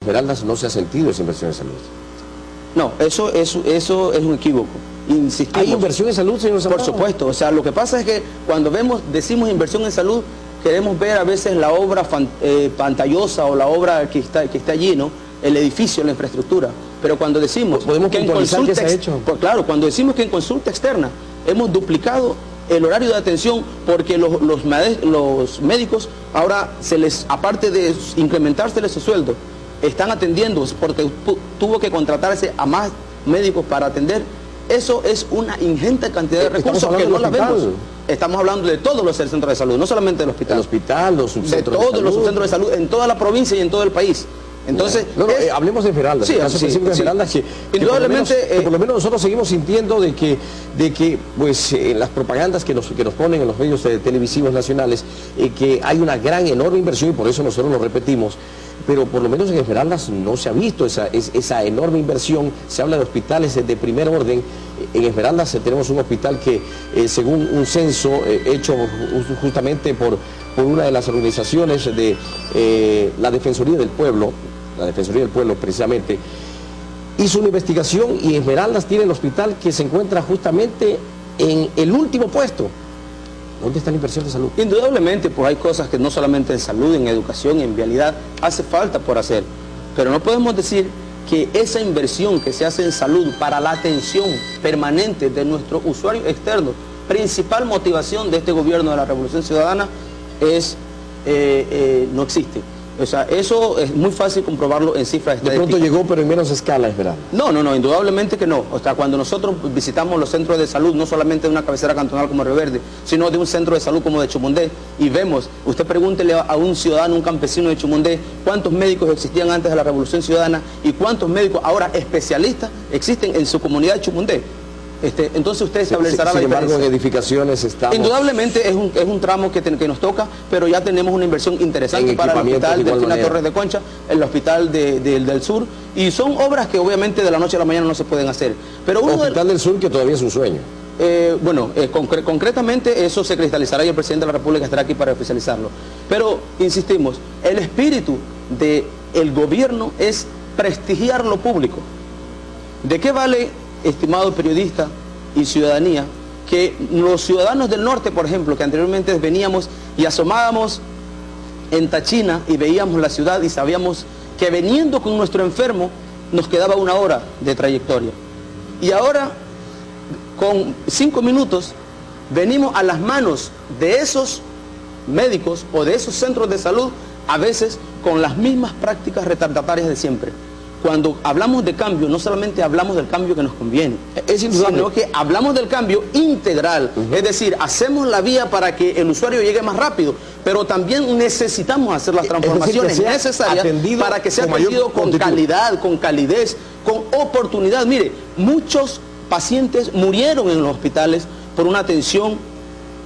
Esmeraldas no se ha sentido esa inversión en salud. No, eso es un equívoco. Insistimos. ¿Hay inversión en salud, señor Zambrano? Por supuesto, o sea, lo que pasa es que cuando decimos inversión en salud, queremos ver a veces la obra pantallosa o la obra que está allí, ¿no? El edificio, la infraestructura. Pero cuando decimos que en consulta se ha hecho. Claro, cuando decimos que en consulta externa hemos duplicado el horario de atención, porque los médicos ahora aparte de incrementárseles su sueldo, están atendiendo porque tuvo que contratarse a más médicos para atender. Eso es una ingente cantidad de recursos que no la vemos. Estamos hablando de todos los centros de salud, no solamente del hospital. El hospital, los subcentros de todos los subcentros de salud en toda la provincia y en todo el país. Entonces, hablemos de Esmeraldas. Sí, caso específico de Esmeraldas, indudablemente, que por lo menos nosotros seguimos sintiendo de que pues las propagandas que nos ponen en los medios televisivos nacionales, que hay una gran, enorme inversión, y por eso nosotros lo repetimos, pero por lo menos en Esmeraldas no se ha visto esa enorme inversión. Se habla de hospitales de primer orden. En Esmeraldas tenemos un hospital que, según un censo hecho justamente por una de las organizaciones de la Defensoría del Pueblo precisamente, hizo una investigación y Esmeraldas tiene el hospital que se encuentra justamente en el último puesto. ¿Dónde está la inversión de salud? Indudablemente, pues hay cosas que no solamente en salud, en educación, en vialidad, hace falta por hacer. Pero no podemos decir que esa inversión que se hace en salud para la atención permanente de nuestro usuario externo, principal motivación de este gobierno de la Revolución Ciudadana, no existe. O sea, eso es muy fácil comprobarlo en cifras estadísticas. De pronto llegó, pero en menos escala, Esmeraldas. No, indudablemente que no. O sea, cuando nosotros visitamos los centros de salud, no solamente de una cabecera cantonal como Río Verde, sino de un centro de salud como de Chumundé, y vemos, usted pregúntele a un ciudadano, un campesino de Chumundé, cuántos médicos existían antes de la Revolución Ciudadana y cuántos médicos ahora especialistas existen en su comunidad de Chumundé. Entonces usted establecerá la diferencia. Sin embargo, en edificaciones estamos... Indudablemente es un tramo que nos toca, pero ya tenemos una inversión interesante para el hospital Delfina Torres de Concha, el hospital del sur, y son obras que obviamente de la noche a la mañana no se pueden hacer. Pero el hospital del sur, que todavía es un sueño. Concretamente eso se cristalizará y el presidente de la República estará aquí para oficializarlo. Pero, insistimos, el espíritu del gobierno es prestigiar lo público. ¿De qué vale, estimado periodista y ciudadanía, que los ciudadanos del norte, por ejemplo, que anteriormente veníamos y asomábamos en Tachina y veíamos la ciudad y sabíamos que veniendo con nuestro enfermo nos quedaba 1 hora de trayectoria? Y ahora, con 5 minutos, venimos a las manos de esos médicos o de esos centros de salud, a veces con las mismas prácticas retardatarias de siempre. Cuando hablamos de cambio, no solamente hablamos del cambio que nos conviene, sino que hablamos del cambio integral. Es decir, hacemos la vía para que el usuario llegue más rápido, pero también necesitamos hacer las transformaciones necesarias para que sea atendido con calidad, con calidez, con oportunidad. Mire, muchos pacientes murieron en los hospitales por una atención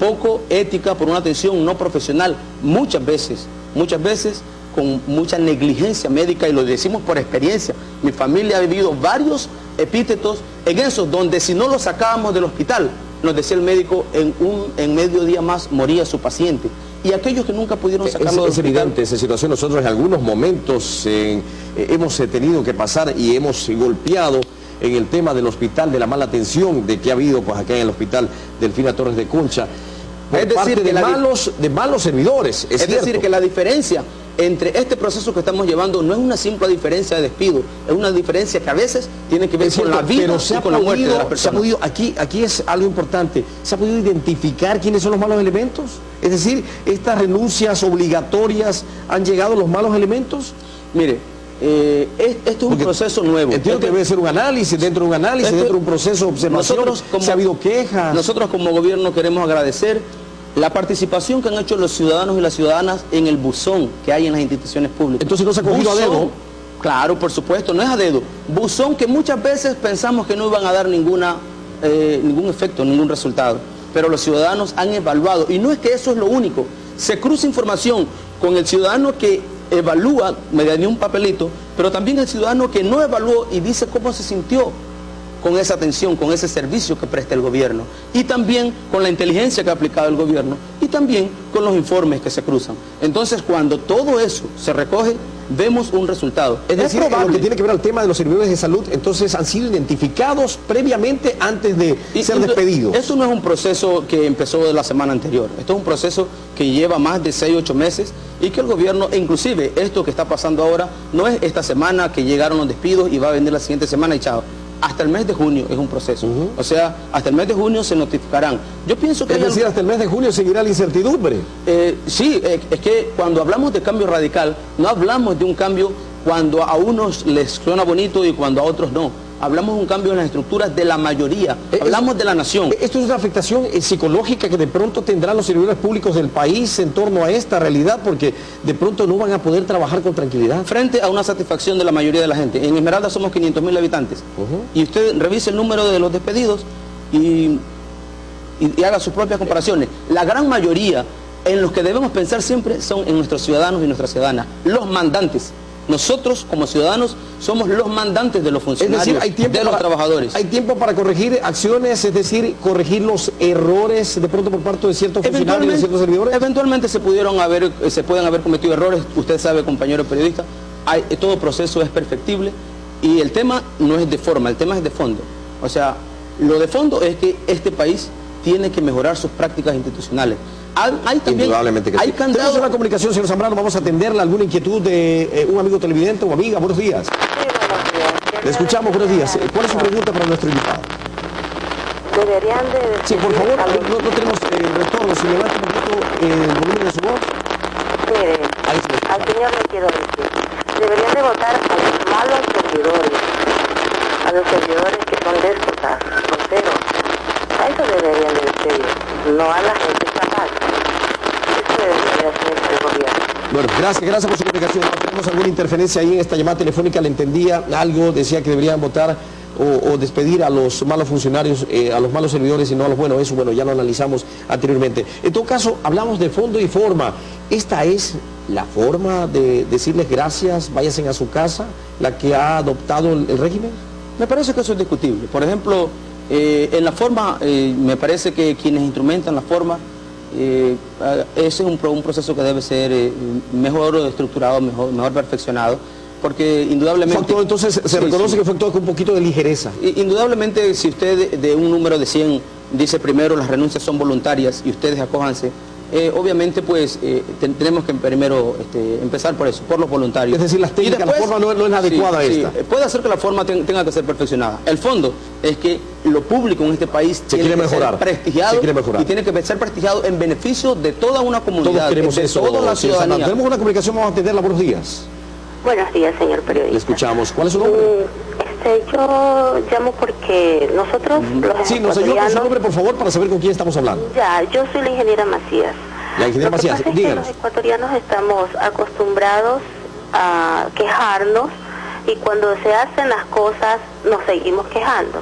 poco ética, por una atención no profesional, muchas veces con mucha negligencia médica, y lo decimos por experiencia. Mi familia ha vivido varios epítetos en esos, donde si no lo sacábamos del hospital, nos decía el médico, en medio día más moría su paciente. Y aquellos que nunca pudieron sacarlo del hospital... Es evidente esa situación. Nosotros en algunos momentos hemos tenido que pasar y hemos golpeado en el tema del hospital, de la mala atención de que ha habido pues acá en el hospital Delfina Torres de Concha, por parte de malos servidores. Es decir, que la diferencia entre este proceso que estamos llevando no es una simple diferencia de despido, es una diferencia que a veces tiene que ver con la vida y con la muerte de las personas. Aquí es algo importante, ¿se ha podido identificar quiénes son los malos elementos? Es decir, ¿estas renuncias obligatorias han llegado a los malos elementos? Mire, esto es un proceso nuevo. Entiendo que debe ser un análisis, dentro de un análisis, dentro de un proceso de observación. ¿Se ha habido quejas? Nosotros como gobierno queremos agradecer la participación que han hecho los ciudadanos y las ciudadanas en el buzón que hay en las instituciones públicas. Entonces no se ha cogido a dedo. Claro, por supuesto, no es a dedo. Buzón que muchas veces pensamos que no iban a dar ningún efecto, ningún resultado. Pero los ciudadanos han evaluado, y no es que eso es lo único. Se cruza información con el ciudadano que evalúa mediante un papelito, pero también el ciudadano que no evaluó y dice cómo se sintió con esa atención, con ese servicio que presta el gobierno, y también con la inteligencia que ha aplicado el gobierno, y también con los informes que se cruzan. Entonces, cuando todo eso se recoge, vemos un resultado. Es decir, en lo que tiene que ver al tema de los servidores de salud, entonces han sido identificados previamente antes de ser despedidos. Esto no es un proceso que empezó de la semana anterior, esto es un proceso que lleva más de 6 o 8 meses y que el gobierno, e inclusive esto que está pasando ahora, no es esta semana que llegaron los despidos y va a venir la siguiente semana y chao. Hasta el mes de junio es un proceso. O sea, hasta el mes de junio se notificarán. Yo pienso que... Es decir, hasta el mes de junio seguirá la incertidumbre. Sí, es que cuando hablamos de cambio radical, no hablamos de un cambio cuando a unos les suena bonito y cuando a otros no. Hablamos de un cambio en las estructuras de la mayoría. Hablamos de la nación. Esto es una afectación psicológica que de pronto tendrán los servidores públicos del país en torno a esta realidad, porque de pronto no van a poder trabajar con tranquilidad. Frente a una satisfacción de la mayoría de la gente. En Esmeralda somos 500.000 habitantes. Y usted revise el número de los despedidos y haga sus propias comparaciones. La gran mayoría en los que debemos pensar siempre son en nuestros ciudadanos y nuestras ciudadanas, los mandantes. Nosotros, como ciudadanos, somos los mandantes de los funcionarios, es decir, hay tiempo de los trabajadores. Hay tiempo para corregir acciones, es decir, corregir los errores de pronto por parte de ciertos funcionarios y de ciertos servidores. Eventualmente se pueden haber cometido errores. Usted sabe, compañero periodista, todo proceso es perfectible y el tema no es de forma, el tema es de fondo. O sea, lo de fondo es que este país tiene que mejorar sus prácticas institucionales. Hay también, indudablemente que hay sí. Tenemos una comunicación, señor Zambrano, vamos a atenderla. ¿Alguna inquietud de un amigo televidente o amiga? Buenos días. Sí, buenos días. Le escuchamos, buenos días. ¿Cuál es su pregunta para nuestro invitado? Deberían de... Sí, por favor, no tenemos retorno. Si levanta un poquito el volumen de su voz. Mire, al señor le quiero decir, deberían de votar a los malos servidores, a los servidores que son déspotas, groseros. A eso deberían de despedir, no a la gente capaz. Eso debería de hacer el gobierno. Bueno, gracias por su comunicación. ¿Tenemos alguna interferencia ahí en esta llamada telefónica? ¿Le entendía algo? Decía que deberían votar o despedir a los malos funcionarios, a los malos servidores y no a los buenos. Eso, bueno, ya lo analizamos anteriormente. En todo caso, hablamos de fondo y forma. ¿Esta es la forma de decirles gracias, váyanse a su casa, la que ha adoptado el régimen? Me parece que eso es discutible. Por ejemplo, en la forma, me parece que quienes instrumentan la forma, ese es un proceso que debe ser mejor estructurado, mejor perfeccionado, porque indudablemente... Entonces se reconoce que fue todo con un poquito de ligereza. Indudablemente, si usted de un número de 100 dice primero las renuncias son voluntarias y ustedes acójanse, obviamente pues tenemos que primero empezar por eso, por los voluntarios. Es decir, las técnicas, la forma no es adecuada a esta. Puede hacer que la forma tenga que ser perfeccionada. El fondo es que lo público en este país tiene que ser prestigiado y tiene que ser prestigiado en beneficio de toda una comunidad, todos queremos de eso, toda la ciudadanía. Tenemos una comunicación, vamos a atenderla. Buenos días. Buenos días, señor periodista. Le escuchamos. ¿Cuál es su nombre? Yo llamo porque nosotros, los sí, nos ayuda con su nombre, por favor, para saber con quién estamos hablando. Ya, yo soy la ingeniera Macías. La ingeniera Macías, díganos. Que los ecuatorianos estamos acostumbrados a quejarnos y cuando se hacen las cosas nos seguimos quejando.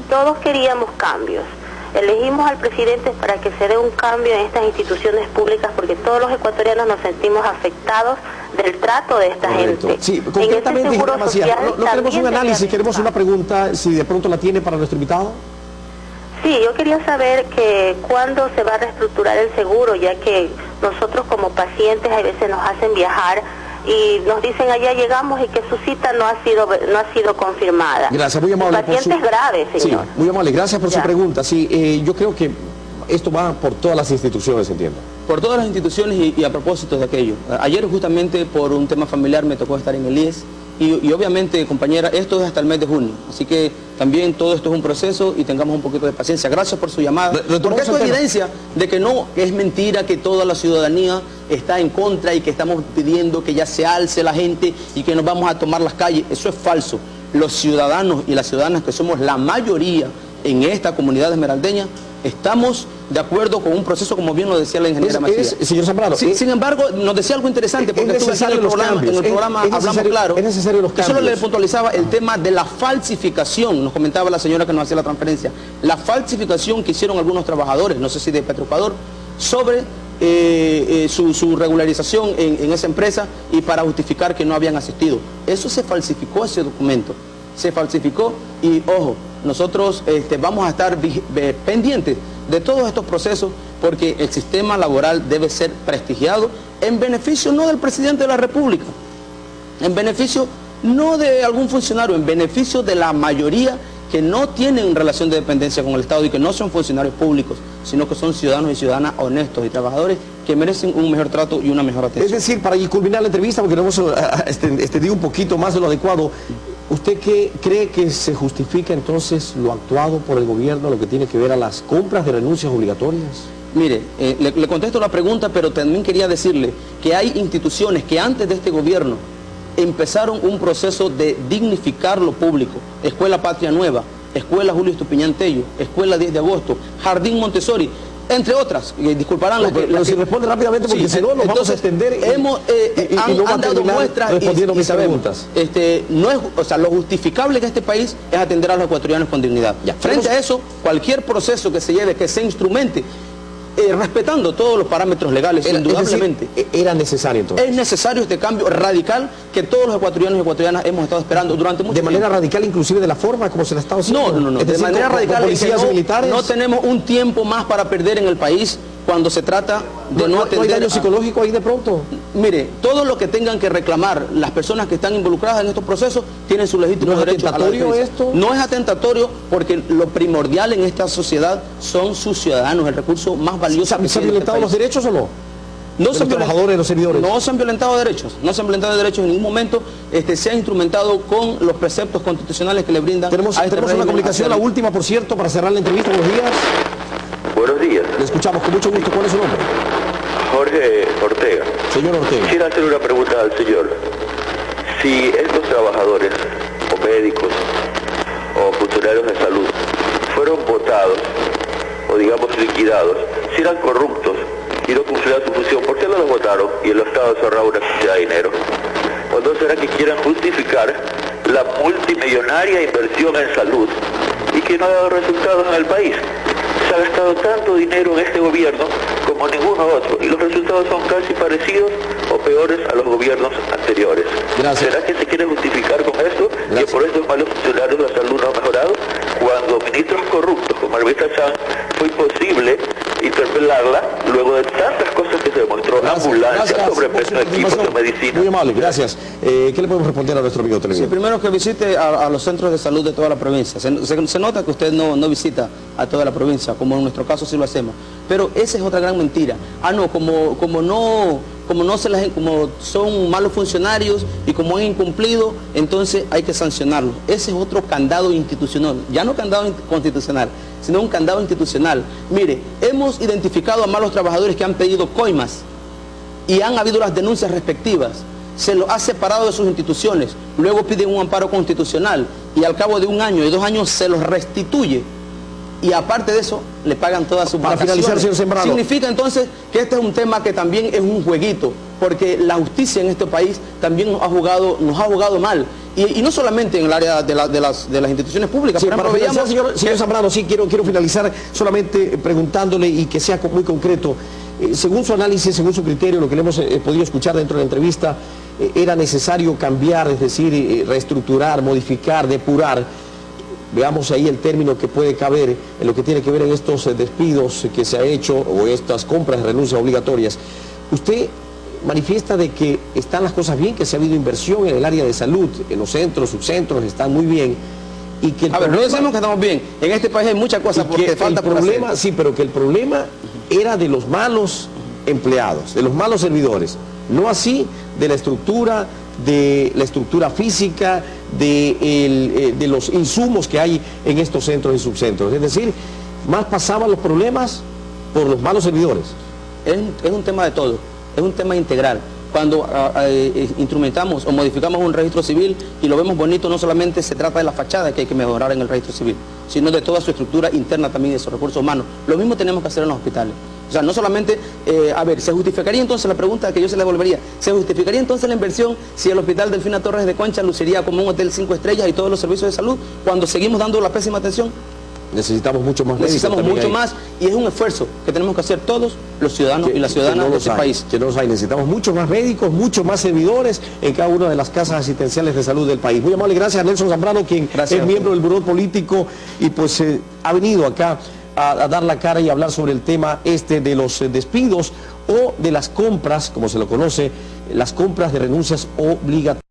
Todos queríamos cambios. Elegimos al presidente para que se dé un cambio en estas instituciones públicas porque todos los ecuatorianos nos sentimos afectados del trato de esta gente. Sí, concretamente, ingeniera Macías, no queremos un análisis, queremos una pregunta, si de pronto la tiene para nuestro invitado. Sí, yo quería saber que cuándo se va a reestructurar el seguro, ya que nosotros como pacientes a veces nos hacen viajar y nos dicen allá llegamos y que su cita no ha sido confirmada. Gracias, muy amable. Pacientes graves, señor. Sí, muy amable, gracias por su pregunta. Sí, yo creo que esto va por todas las instituciones, entiendo. Por todas las instituciones y a propósito de aquello. Ayer justamente por un tema familiar me tocó estar en el IES y obviamente, compañera, esto es hasta el mes de junio. Así que también todo esto es un proceso y tengamos un poquito de paciencia. Gracias por su llamada. Porque esto es evidencia de que no es mentira que toda la ciudadanía está en contra y que estamos pidiendo que ya se alce la gente y que nos vamos a tomar las calles. Eso es falso. Los ciudadanos y las ciudadanas que somos la mayoría en esta comunidad esmeraldeña estamos de acuerdo con un proceso, como bien lo decía la ingeniera Macías. Señor Zambrano, sin embargo, nos decía algo interesante, porque en el programa hablamos claro. Es necesario los cambios. Solo le puntualizaba el tema de la falsificación, nos comentaba la señora que nos hacía la transferencia, la falsificación que hicieron algunos trabajadores, no sé si de Petroecuador, sobre su regularización en esa empresa y para justificar que no habían asistido. Eso se falsificó, ese documento. Se falsificó y, ojo, nosotros vamos a estar pendientes de todos estos procesos porque el sistema laboral debe ser prestigiado en beneficio no del presidente de la República, En beneficio no de algún funcionario, en beneficio de la mayoría que no tienen relación de dependencia con el Estado y que no son funcionarios públicos, sino que son ciudadanos y ciudadanas honestos y trabajadores que merecen un mejor trato y una mejor atención. Es decir, para culminar la entrevista, porque no hemos extendido un poquito más de lo adecuado, ¿usted qué cree que se justifica entonces lo actuado por el gobierno, lo que tiene que ver a las compras de renuncias obligatorias? Mire, le contesto la pregunta, pero también quería decirle que hay instituciones que antes de este gobierno empezaron un proceso de dignificar lo público. Escuela Patria Nueva, Escuela Julio Estupiñán Tello, Escuela 10 de Agosto, Jardín Montessori, entre otras. Disculparán las que... Si responde rápidamente, porque si no nos vamos a extender han dado muestras respondiendo mis sabemos, preguntas. No es, o sea, lo justificable que este país es atender a los ecuatorianos con dignidad. Frente a eso, cualquier proceso que se lleve, que se instrumente, respetando todos los parámetros legales, indudablemente. Es decir, era necesario entonces. Es necesario este cambio radical que todos los ecuatorianos y ecuatorianas hemos estado esperando durante mucho tiempo. ¿De manera radical inclusive de la forma como se la está haciendo? No. Es decir, de manera radical policías y militares. No tenemos un tiempo más para perder en el país cuando se trata de no atender... ¿No hay daño psicológico ahí de pronto? Mire, todo lo que tengan que reclamar las personas que están involucradas en estos procesos tienen su legítimo derecho a la defensa. ¿No es atentatorio esto? No es atentatorio porque lo primordial en esta sociedad son sus ciudadanos, el recurso más valioso. ¿Se han violentado los derechos o no? No los trabajadores, los servidores. No se han violentado derechos, no se han violentado derechos en ningún momento. Se ha instrumentado con los preceptos constitucionales que le brindan. Tenemos una comunicación, la última, por cierto, para cerrar la entrevista. Buenos días. Buenos días. Le escuchamos con mucho gusto. ¿Cuál es su nombre? Jorge Ortega. Señor Ortega. Quisiera hacer una pregunta al señor. Si estos trabajadores, o médicos, o funcionarios de salud, fueron votados, o digamos liquidados, si eran corruptos y no cumplían su función, ¿por qué no los votaron y el Estado se ahorraba una cantidad de dinero? ¿O no será que quieran justificar la multimillonaria inversión en salud y que no ha dado resultados en el país? Se ha gastado tanto dinero en este gobierno como ninguno otro y los resultados son casi parecidos o peores a los gobiernos anteriores. Gracias. ¿Será que se quiere justificar con esto? Gracias. Que por estos malos funcionarios la salud no ha mejorado, cuando ministros corruptos como Arvita Chan fue imposible interpelarla luego de tantas cosas que se demostró, ambulancias, sobrepeso de equipos de medicina. Muy amable, gracias. ¿Qué le podemos responder a nuestro amigo televidente? Sí, primero que visite a los centros de salud de toda la provincia. Se nota que usted no visita a toda la provincia, como en nuestro caso sí lo hacemos. Pero esa es otra gran mentira. Como son malos funcionarios y como han incumplido, entonces hay que sancionarlos. Ese es otro candado institucional, ya no candado constitucional, sino un candado institucional. Mire, hemos identificado a malos trabajadores que han pedido coimas y han habido las denuncias respectivas. Se los ha separado de sus instituciones, luego piden un amparo constitucional y al cabo de 1 año y 2 años se los restituye. Y aparte de eso, le pagan todas sus vacaciones. Para finalizar, señor Zambrano. Significa entonces que este es un tema que también es un jueguito, porque la justicia en este país también nos ha jugado mal. Y no solamente en el área de las instituciones públicas. Sí, por ejemplo, para finalizar, señor Zambrano, sí, quiero finalizar solamente preguntándole y que sea muy concreto. Según su análisis, según su criterio, lo que le hemos podido escuchar dentro de la entrevista, era necesario cambiar, es decir, reestructurar, modificar, depurar. Veamos ahí el término que puede caber en lo que tiene que ver en estos despidos que se ha hecho o estas compras de renuncias obligatorias. Usted manifiesta de que están las cosas bien, que se ha habido inversión en el área de salud, en los centros, subcentros, están muy bien. Y que no decimos que estamos bien. En este país hay muchas cosas porque falta problema. Sí, pero que el problema era de los malos empleados, de los malos servidores. No así de la estructura física, de los insumos que hay en estos centros y subcentros. Es decir, más pasaban los problemas por los malos servidores. Es un tema de todo, es un tema integral. Cuando instrumentamos o modificamos un registro civil y lo vemos bonito, no solamente se trata de la fachada que hay que mejorar en el registro civil, sino de toda su estructura interna también, de sus recursos humanos. Lo mismo tenemos que hacer en los hospitales. O sea, no solamente, ¿se justificaría entonces la pregunta que yo se le devolvería? ¿Se justificaría entonces la inversión si el Hospital Delfina Torres de Concha luciría como un hotel 5 estrellas y todos los servicios de salud cuando seguimos dando la pésima atención? Necesitamos mucho más. Necesitamos mucho más y es un esfuerzo que tenemos que hacer todos los ciudadanos y las ciudadanas de este país. Que no los hay. Necesitamos muchos más médicos, muchos más servidores en cada una de las casas asistenciales de salud del país. Muy amable, gracias a Nelson Zambrano, quien es miembro del Buró Político y pues ha venido acá a dar la cara y hablar sobre el tema de los despidos o de las compras, como se lo conoce, las compras de renuncias obligatorias.